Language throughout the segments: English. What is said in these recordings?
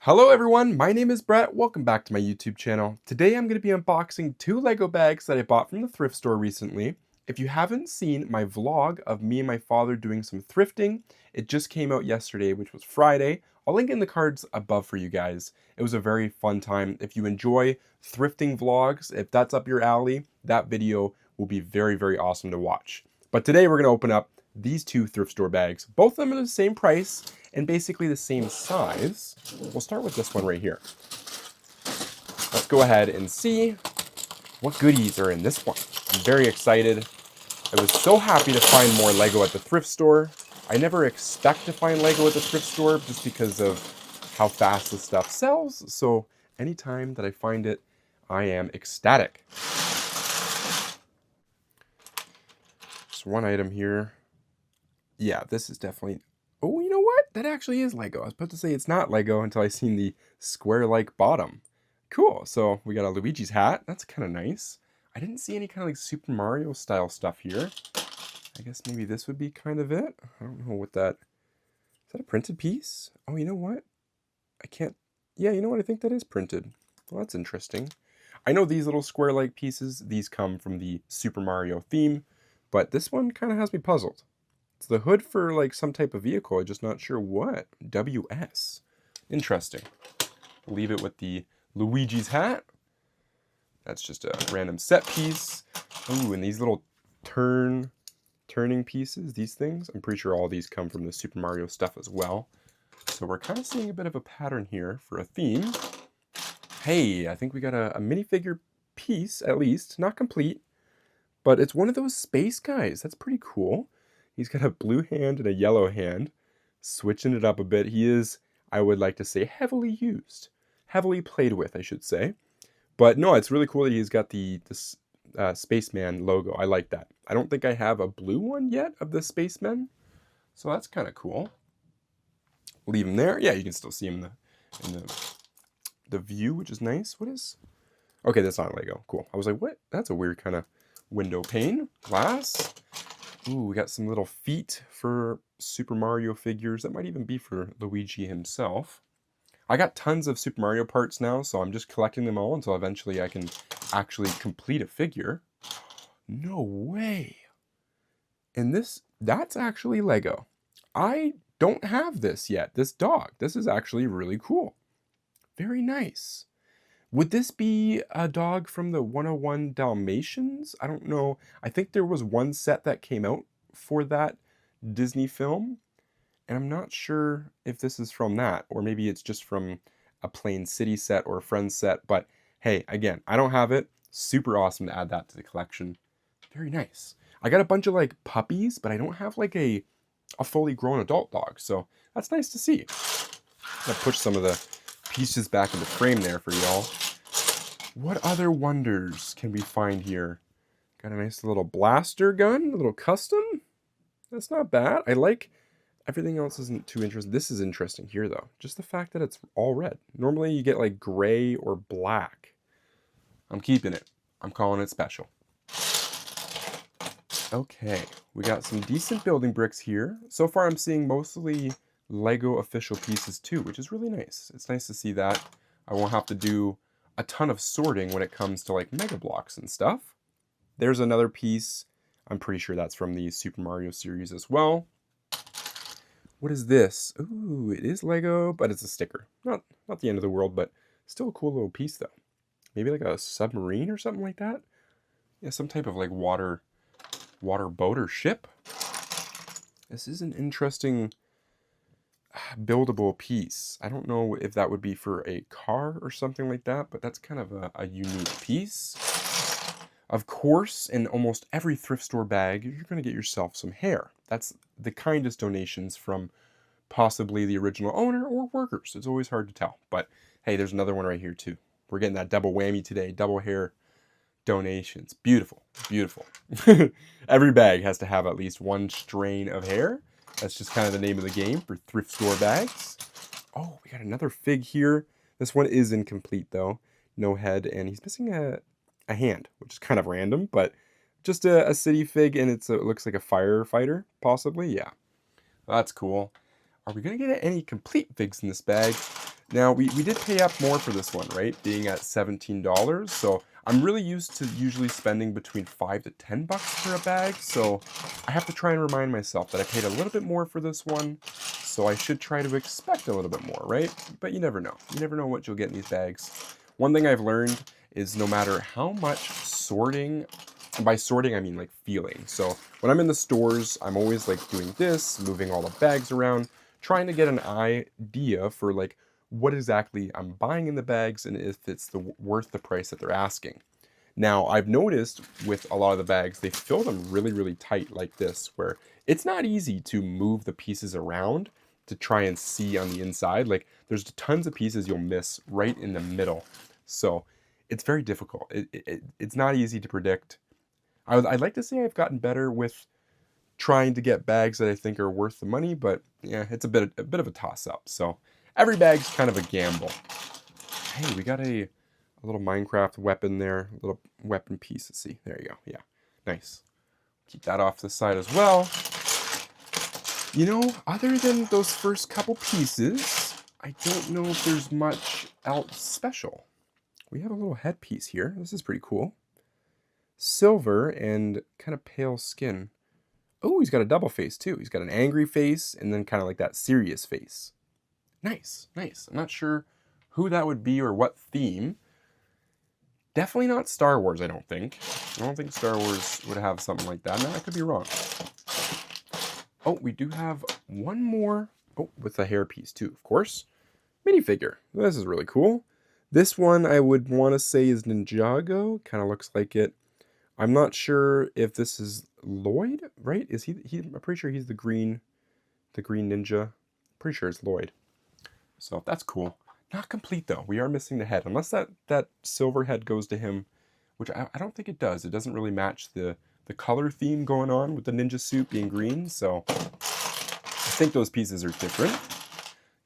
Hello everyone, my name is Brett. Welcome back to my YouTube channel. Today I'm going to be unboxing two Lego bags that I bought from the thrift store recently. If you haven't seen my vlog of me and my father doing some thrifting, it just came out yesterday, which was Friday. I'll link in the cards above for you guys. It was a very fun time. If you enjoy thrifting vlogs, if that's up your alley, that video will be very awesome to watch. But today we're going to open up these two thrift store bags. Both of them are the same price and basically the same size. We'll start with this one right here. Let's go ahead and see what goodies are in this one. I'm very excited. I was so happy to find more Lego at the thrift store. I never expect to find Lego at the thrift store just because of how fast the stuff sells. So anytime that I find it, I am ecstatic. Just one item here. Yeah, this is definitely... Oh, you know what? That actually is Lego. I was about to say it's not Lego until I seen the square-like bottom. Cool. So we got a Luigi's hat. That's kind of nice. I didn't see any kind of like Super Mario style stuff here. I guess maybe this would be kind of it. I don't know what that... Is that a printed piece? Oh, you know what? I can't... Yeah, you know what? I think that is printed. Well, that's interesting. I know these little square-like pieces, these come from the Super Mario theme, but this one kind of has me puzzled. It's the hood for like some type of vehicle. I'm just not sure what. WS. Interesting. Leave it with the Luigi's hat. That's just a random set piece. Ooh, and these little turning pieces, these things, I'm pretty sure all these come from the Super Mario stuff as well. So we're kind of seeing a bit of a pattern here for a theme. Hey, I think we got a minifigure piece, at least. Not complete, but it's one of those space guys. That's pretty cool. He's got a blue hand and a yellow hand, switching it up a bit. He is, I would like to say, heavily used. Heavily played with, I should say. But no, it's really cool that he's got this Spaceman logo. I like that. I don't think I have a blue one yet of the Spaceman, so that's kind of cool. Leave him there. Yeah, you can still see him in the view, which is nice. What is... Okay, that's not Lego. Cool. I was like, what? That's a weird kind of window pane. Glass. Ooh, we got some little feet for Super Mario figures. That might even be for Luigi himself. I got tons of Super Mario parts now, so I'm just collecting them all until eventually I can actually complete a figure. No way. And that's actually Lego. I don't have this yet, this dog. This is actually really cool. Very nice. Would this be a dog from the 101 Dalmatians? I don't know. I think there was one set that came out for that Disney film, and I'm not sure if this is from that, or maybe it's just from a Plain City set or a Friends set, but hey, again, I don't have it. Super awesome to add that to the collection. Very nice. I got a bunch of like puppies, but I don't have like a fully grown adult dog, so that's nice to see. I'm gonna push some of the pieces back in the frame there for y'all. What other wonders can we find here? Got a nice little blaster gun, a little custom. That's not bad. I like everything else isn't too interesting. This is interesting here though. Just the fact that it's all red. Normally you get like gray or black. I'm keeping it. I'm calling it special. Okay, we got some decent building bricks here. So far I'm seeing mostly Lego official pieces too, which is really nice. It's nice to see that. I won't have to do a ton of sorting when it comes to like Mega Blocks and stuff. There's another piece. I'm pretty sure that's from the Super Mario series as well. What is this? Ooh, it is Lego, but it's a sticker. Not the end of the world, but still a cool little piece though. Maybe like a submarine or something like that. Yeah, some type of like water boat or ship. This is an interesting buildable piece. I don't know if that would be for a car or something like that, but that's kind of a unique piece. Of course, in almost every thrift store bag, you're going to get yourself some hair. That's the kindest donations from possibly the original owner or workers. It's always hard to tell. But hey, there's another one right here too. We're getting that double whammy today. Double hair donations. Beautiful. Beautiful. Every bag has to have at least one strain of hair. That's just kind of the name of the game for thrift store bags. Oh, we got another fig here. This one is incomplete though. No head, and he's missing a hand, which is kind of random, but just a city fig, and it looks like a firefighter, possibly. Yeah, that's cool. Are we going to get any complete figs in this bag? Now, we did pay up more for this one, right? Being at $17. So I'm really used to usually spending between 5 to 10 bucks for a bag. So I have to try and remind myself that I paid a little bit more for this one. So I should try to expect a little bit more, right? But you never know. You never know what you'll get in these bags. One thing I've learned is no matter how much sorting, and by sorting I mean like feeling. So when I'm in the stores, I'm always like doing this, moving all the bags around, trying to get an idea for like what exactly I'm buying in the bags and if it's worth the price that they're asking. Now, I've noticed with a lot of the bags, they fill them really, really tight like this, where it's not easy to move the pieces around to try and see on the inside. Like, there's tons of pieces you'll miss right in the middle. So it's very difficult. It's not easy to predict. I'd like to say I've gotten better with trying to get bags that I think are worth the money, but yeah, it's a bit of a toss up. So every bag's kind of a gamble. Hey, we got a little Minecraft weapon there, a little weapon piece. Let's see. There you go. Yeah, nice. Keep that off to the side as well. You know, other than those first couple pieces, I don't know if there's much else special. We have a little headpiece here. This is pretty cool. Silver and kind of pale skin. Oh, he's got a double face too. He's got an angry face and then kind of like that serious face. Nice, nice. I'm not sure who that would be or what theme. Definitely not Star Wars, I don't think. I don't think Star Wars would have something like that. No, I could be wrong. Oh, we do have one more. Oh, with a hairpiece too, of course. Minifigure. This is really cool. This one I would want to say is Ninjago. Kind of looks like it. I'm not sure if this is Lloyd, right? Is he? I'm pretty sure he's the green ninja. Pretty sure it's Lloyd. So that's cool. Not complete though. We are missing the head. Unless that silver head goes to him, which I don't think it does. It doesn't really match the color theme going on with the ninja suit being green. So I think those pieces are different.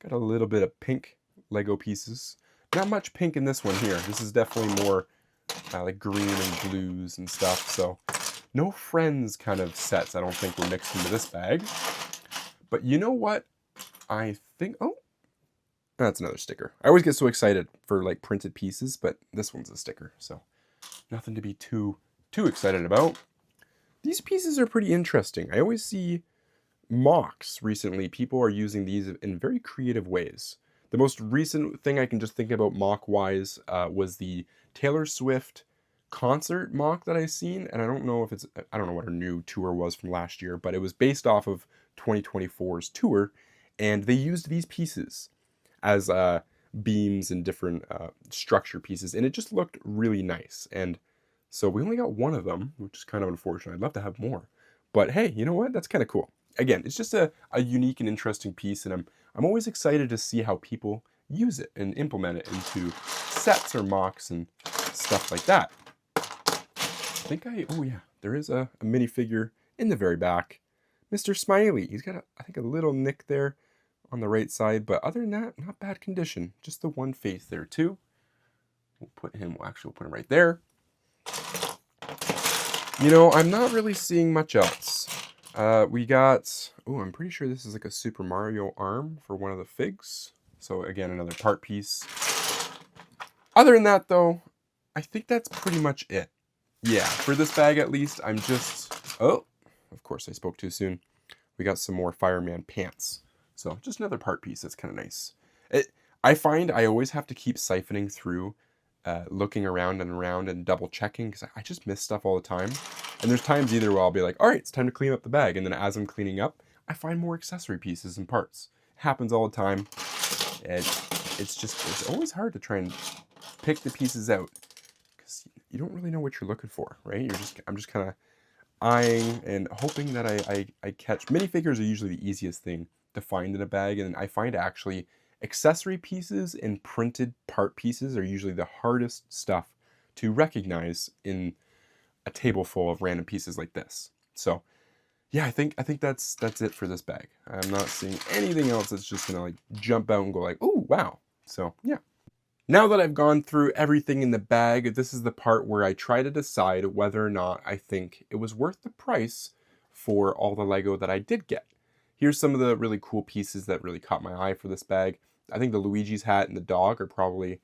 Got a little bit of pink Lego pieces. Not much pink in this one here. This is definitely more like green and blues and stuff. So no Friends kind of sets I don't think were mixed into this bag. But you know what? I think, oh, that's another sticker. I always get so excited for like printed pieces, but this one's a sticker. So nothing to be too excited about. These pieces are pretty interesting. I always see mocks recently. People are using these in very creative ways. The most recent thing I can just think about mock-wise was the Taylor Swift concert mock that I've seen. And I don't know what her new tour was from last year, but it was based off of 2024's tour. And they used these pieces as beams and different structure pieces. And it just looked really nice. And so we only got one of them, which is kind of unfortunate. I'd love to have more. But hey, you know what? That's kind of cool. Again, it's just a unique and interesting piece, and I'm always excited to see how people use it and implement it into sets or mocks and stuff like that. Oh yeah, there is a minifigure in the very back. Mr. Smiley. He's got, I think, a little nick there on the right side, but other than that, not bad condition. Just the one face there too. We'll put him right there. You know, I'm not really seeing much else. We got, I'm pretty sure this is like a Super Mario arm for one of the figs. So again, another part piece. Other than that though, I think that's pretty much it. Yeah, for this bag at least, I'm just, of course I spoke too soon. We got some more fireman pants. So just another part piece. That's kind of nice. I find I always have to keep siphoning through, looking around and double checking because I just miss stuff all the time. And there's times either where I'll be like, all right, it's time to clean up the bag. And then as I'm cleaning up, I find more accessory pieces and parts. It happens all the time. And it's always hard to try and pick the pieces out because you don't really know what you're looking for, right? I'm just kind of eyeing and hoping that I catch. Minifigures are usually the easiest thing to find in a bag. And I find actually accessory pieces and printed part pieces are usually the hardest stuff to recognize in a table full of random pieces like this. So yeah, I think that's it for this bag. I'm not seeing anything else that's just gonna like jump out and go like, oh wow. So yeah. Now that I've gone through everything in the bag, this is the part where I try to decide whether or not I think it was worth the price for all the Lego that I did get. Here's some of the really cool pieces that really caught my eye for this bag. I think the Luigi's hat and the dog are probably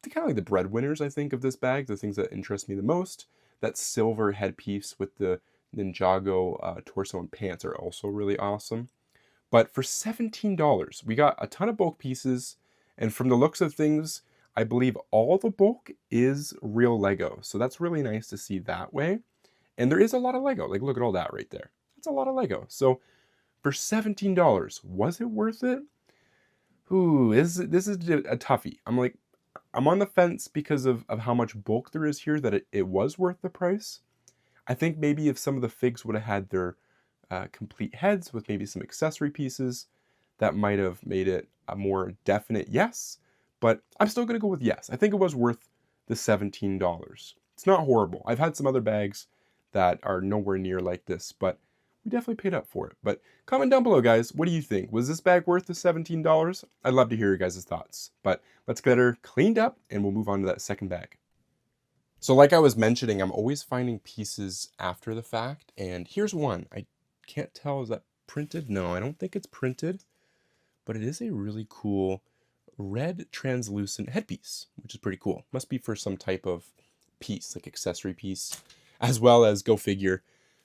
kind of like the breadwinners, I think, of this bag, the things that interest me the most. That silver headpiece with the Ninjago torso and pants are also really awesome. But for $17, we got a ton of bulk pieces, and from the looks of things, I believe all the bulk is real Lego. So that's really nice to see that way. And there is a lot of Lego. Like, look at all that right there. That's a lot of Lego. So for $17, was it worth it? Ooh, this is a toughie. I'm on the fence because of how much bulk there is here that it was worth the price. I think maybe if some of the figs would have had their complete heads with maybe some accessory pieces, that might have made it a more definite yes. But I'm still going to go with yes. I think it was worth the $17. It's not horrible. I've had some other bags that are nowhere near like this, but we definitely paid up for it. But comment down below, guys. What do you think? Was this bag worth the $17? I'd love to hear your guys' thoughts. But let's get her cleaned up and we'll move on to that second bag. So like I was mentioning, I'm always finding pieces after the fact. And here's one. I can't tell, is that printed? No, I don't think it's printed. But it is a really cool red translucent headpiece, which is pretty cool. Must be for some type of piece, like accessory piece. As well as, go figure,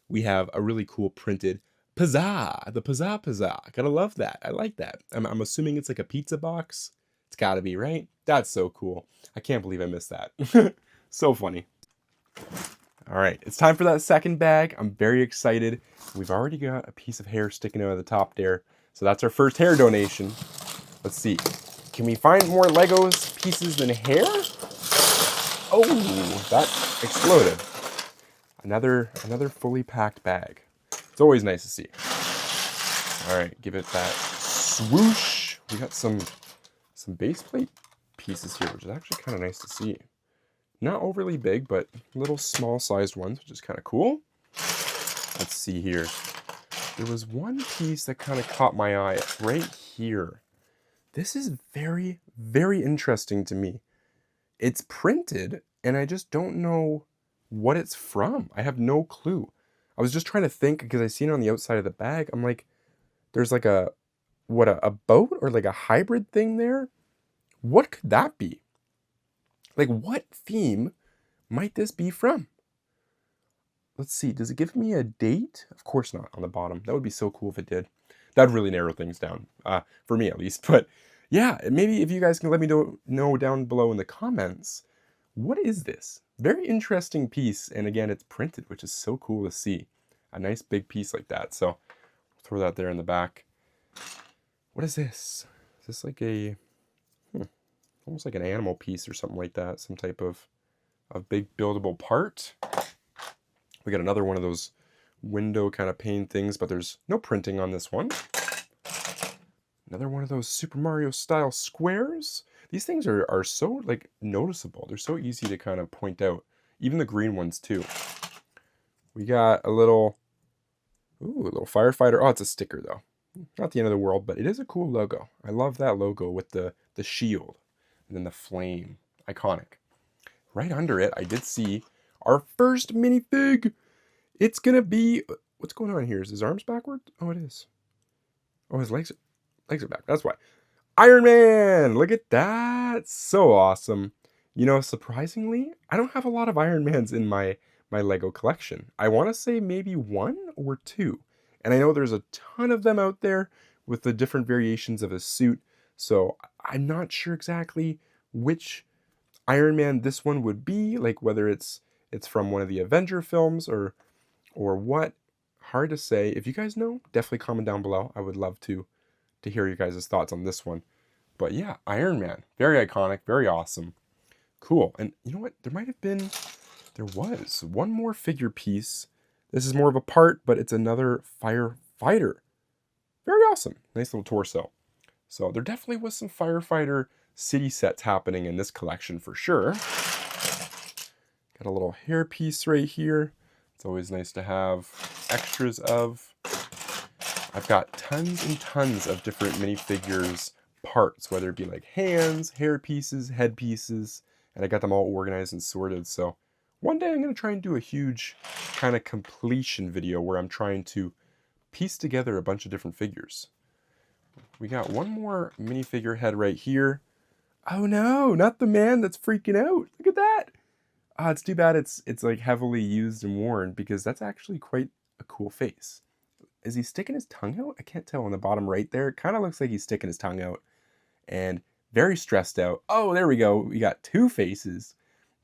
we have a really cool printed Pizza, the Pizza. Gotta love that. I like that. I'm assuming it's like a pizza box. It's gotta be, right? That's so cool. I can't believe I missed that. So funny. All right, it's time for that second bag. I'm very excited. We've already got a piece of hair sticking out of the top there. So that's our first hair donation. Let's see. Can we find more Legos pieces than hair? Oh, that exploded. Another fully packed bag. It's always nice to see. All right, give it that swoosh. We got some base plate pieces here, which is actually kind of nice to see. Not overly big, but little small sized ones, which is kind of cool. Let's see here. There was one piece that kind of caught my eye right here. This is very, very interesting to me. It's printed, and I just don't know what it's from. I have no clue. I was just trying to think because I seen it on the outside of the bag. I'm like, there's like a boat or like a hybrid thing there? What could that be? Like, what theme might this be from? Let's see, does it give me a date? Of course not on the bottom. That would be so cool if it did. That'd really narrow things down, for me at least. But yeah, maybe if you guys can let me know down below in the comments, what is this? Very interesting piece, and again, it's printed, which is so cool to see. A nice big piece like that, so throw that there in the back. What is this? Is this like a, almost like an animal piece or something like that? Some type of big buildable part. We got another one of those window kind of pane things, but there's no printing on this one. Another one of those Super Mario style squares. These things are so like noticeable. They're so easy to kind of point out. Even the green ones too. We got a little firefighter. Oh, it's a sticker though. Not the end of the world, but it is a cool logo. I love that logo with the shield and then the flame. Iconic. Right under it, I did see our first minifig. It's gonna be, what's going on here? Is his arms backward? Oh, it is. Oh, his legs are back. That's why. Iron Man! Look at that! So awesome. You know, surprisingly, I don't have a lot of Iron Mans in my Lego collection. I want to say maybe 1 or 2. And I know there's a ton of them out there with the different variations of his suit. So I'm not sure exactly which Iron Man this one would be. Like whether it's from one of the Avenger films or what. Hard to say. If you guys know, definitely comment down below. I would love to hear your guys' thoughts on this one. But yeah, Iron Man. Very iconic, very awesome. Cool. And you know what? There was one more figure piece. This is more of a part, but it's another firefighter. Very awesome. Nice little torso. So there definitely was some firefighter city sets happening in this collection for sure. Got a little hair piece right here. It's always nice to have extras of. I've got tons and tons of different minifigures parts, whether it be like hands, hair pieces, head pieces, and I got them all organized and sorted. So one day I'm going to try and do a huge kind of completion video where I'm trying to piece together a bunch of different figures. We got one more minifigure head right here. Oh no, not the man that's freaking out. Look at that. Ah, it's too bad it's like heavily used and worn because that's actually quite a cool face. Is he sticking his tongue out? I can't tell on the bottom right there. It kind of looks like he's sticking his tongue out and very stressed out. Oh, there we go. We got two faces.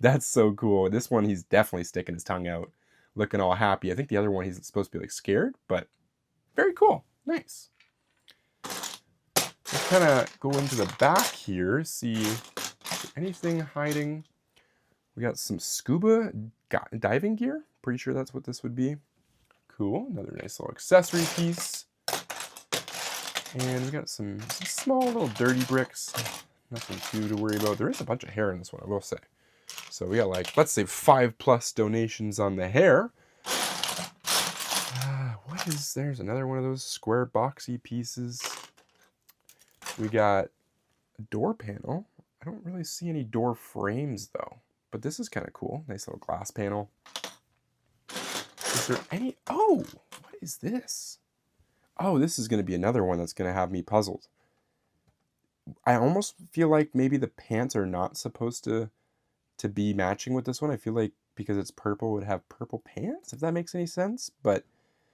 That's so cool. This one, he's definitely sticking his tongue out, looking all happy. I think the other one, he's supposed to be like scared, but very cool. Nice. Let's kind of go into the back here, see anything hiding. We got some scuba diving gear. Pretty sure that's what this would be. Cool. Another nice little accessory piece. And we got some small little dirty bricks. Nothing too to worry about. There is a bunch of hair in this one, I will say. So we got like, let's say 5+ donations on the hair. What is, there's another one of those square boxy pieces. We got a door panel. I don't really see any door frames though, but this is kind of cool. Nice little glass panel. Is there any, oh, what is this? Oh, this is going to be another one that's going to have me puzzled. I almost feel like maybe the pants are not supposed to be matching with this one. I feel like because it's purple, it would have purple pants, if that makes any sense. But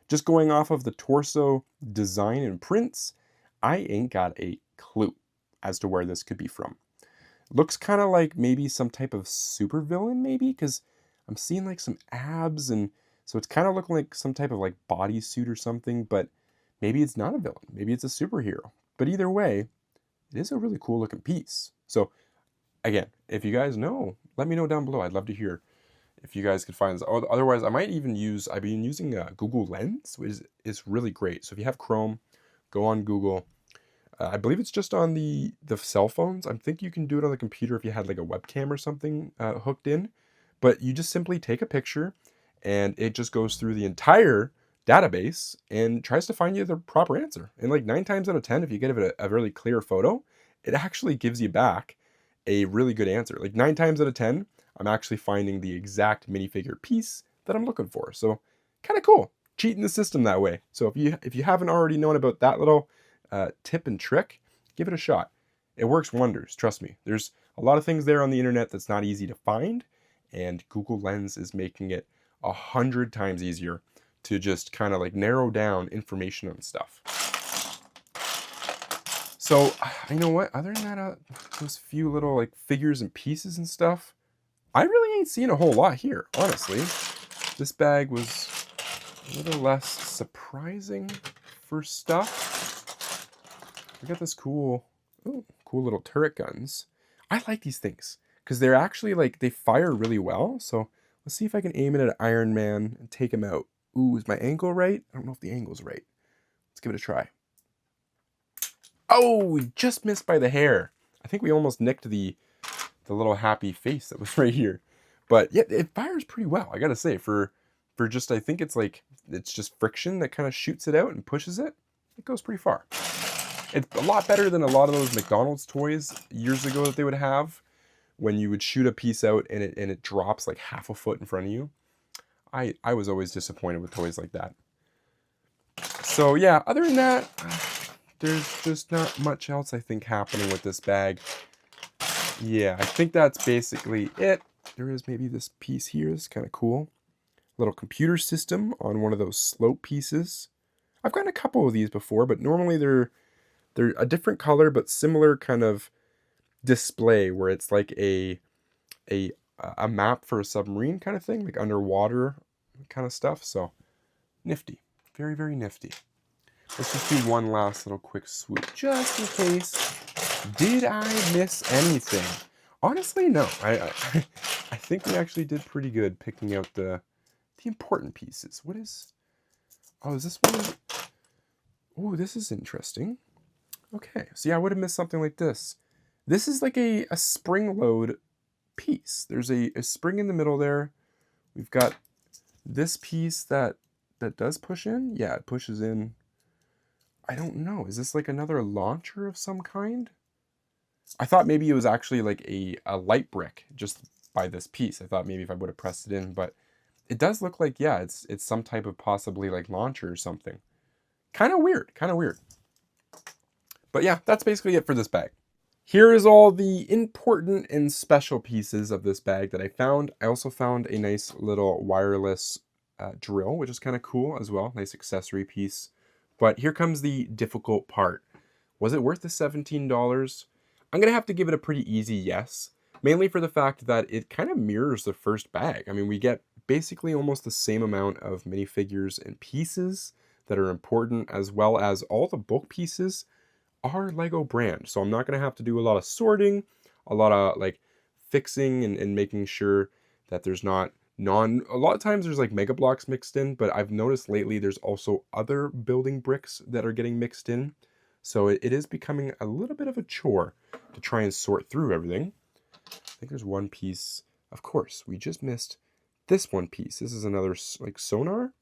just going off of the torso design and prints, I ain't got a clue as to where this could be from. Looks kind of like maybe some type of supervillain, maybe, because I'm seeing like some abs, and so it's kind of looking like some type of like bodysuit or something, but maybe it's not a villain. Maybe it's a superhero. But either way, it is a really cool looking piece. So again, if you guys know, let me know down below. I'd love to hear if you guys could find this. Otherwise, I might even use, I've been using Google Lens, which is really great. So if you have Chrome, go on Google. I believe it's just on the cell phones. I think you can do it on the computer if you had like a webcam or something hooked in. But you just simply take a picture and it just goes through the entire database and tries to find you the proper answer. And like 9 times out of 10, if you get a really clear photo, it actually gives you back a really good answer. Like 9 times out of 10, I'm actually finding the exact minifigure piece that I'm looking for. So kind of cool, cheating the system that way. So if you haven't already known about that little tip and trick, give it a shot. It works wonders, trust me. There's a lot of things there on the internet that's not easy to find, and Google Lens is making it 100 times easier to just kind of like narrow down information on stuff. So, you know what? Other than that, those few little like figures and pieces and stuff, I really ain't seen a whole lot here, honestly. This bag was a little less surprising for stuff. We got this cool little turret guns. I like these things because they're actually like, they fire really well. So let's see if I can aim it at Iron Man and take him out. Ooh, is my angle right? I don't know if the angle's right. Let's give it a try. Oh, we just missed by the hair. I think we almost nicked the little happy face that was right here. But yeah, it fires pretty well, I gotta say. For just, I think it's just friction that kind of shoots it out and pushes it. It goes pretty far. It's a lot better than a lot of those McDonald's toys years ago that they would have when you would shoot a piece out and it drops like half a foot in front of you. I was always disappointed with toys like that. So yeah, other than that, there's just not much else I think happening with this bag. Yeah, I think that's basically it. There is maybe this piece here. It's kind of cool. Little computer system on one of those slope pieces. I've gotten a couple of these before, but normally they're a different color but similar kind of display where it's like a map for a submarine kind of thing, like underwater kind of stuff. So nifty, very, very nifty. Let's just do one last little quick swoop just in case. Did I miss anything? Honestly, no. I think we actually did pretty good picking out the important pieces. What is... Oh, is this one? Oh, this is interesting. Okay, so yeah, I would have missed something like this. This is like a spring load piece. There's a spring in the middle there. We've got this piece that does push in. Yeah, it pushes in. I don't know. Is this like another launcher of some kind? I thought maybe it was actually like a light brick just by this piece. I thought maybe if I would have pressed it in, but it does look like, yeah, it's some type of possibly like launcher or something. Kind of weird, kind of weird. But yeah, that's basically it for this bag. Here is all the important and special pieces of this bag that I found. I also found a nice little wireless drill, which is kind of cool as well. Nice accessory piece. But here comes the difficult part. Was it worth the $17? I'm going to have to give it a pretty easy yes, mainly for the fact that it kind of mirrors the first bag. I mean, we get basically almost the same amount of minifigures and pieces that are important, as well as all the book pieces are Lego brand. So I'm not going to have to do a lot of sorting, a lot of like fixing and making sure that there's not a lot of times there's like mega blocks mixed in, but I've noticed lately there's also other building bricks that are getting mixed in. So it is becoming a little bit of a chore to try and sort through everything. I think there's one piece. Of course, we just missed this one piece. This is another like sonar,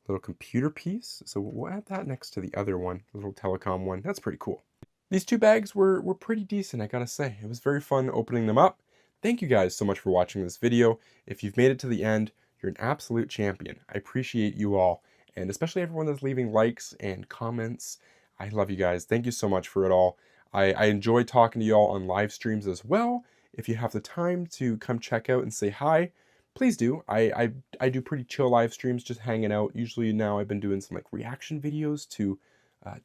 little computer piece. So we'll add that next to the other one, the little telecom one. That's pretty cool. These two bags were pretty decent, I gotta say. It was very fun opening them up. Thank you guys so much for watching this video. If you've made it to the end, you're an absolute champion. I appreciate you all, and especially everyone that's leaving likes and comments. I love you guys. Thank you so much for it all. I enjoy talking to you all on live streams as well. If you have the time to come check out and say hi, please do. I do pretty chill live streams, just hanging out. Usually now I've been doing some like reaction videos to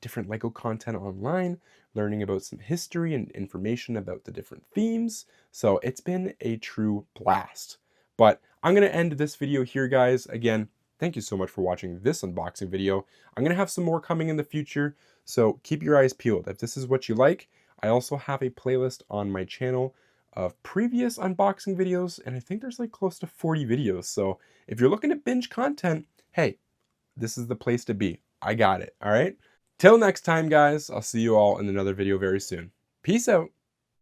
different Lego content online, learning about some history and information about the different themes. So it's been a true blast. But I'm going to end this video here, guys. Again, thank you so much for watching this unboxing video. I'm going to have some more coming in the future, so keep your eyes peeled. If this is what you like, I also have a playlist on my channel of previous unboxing videos, and I think there's like close to 40 videos. So if you're looking at binge content, hey, this is the place to be. I got it, all right? Till next time, guys, I'll see you all in another video very soon. Peace out.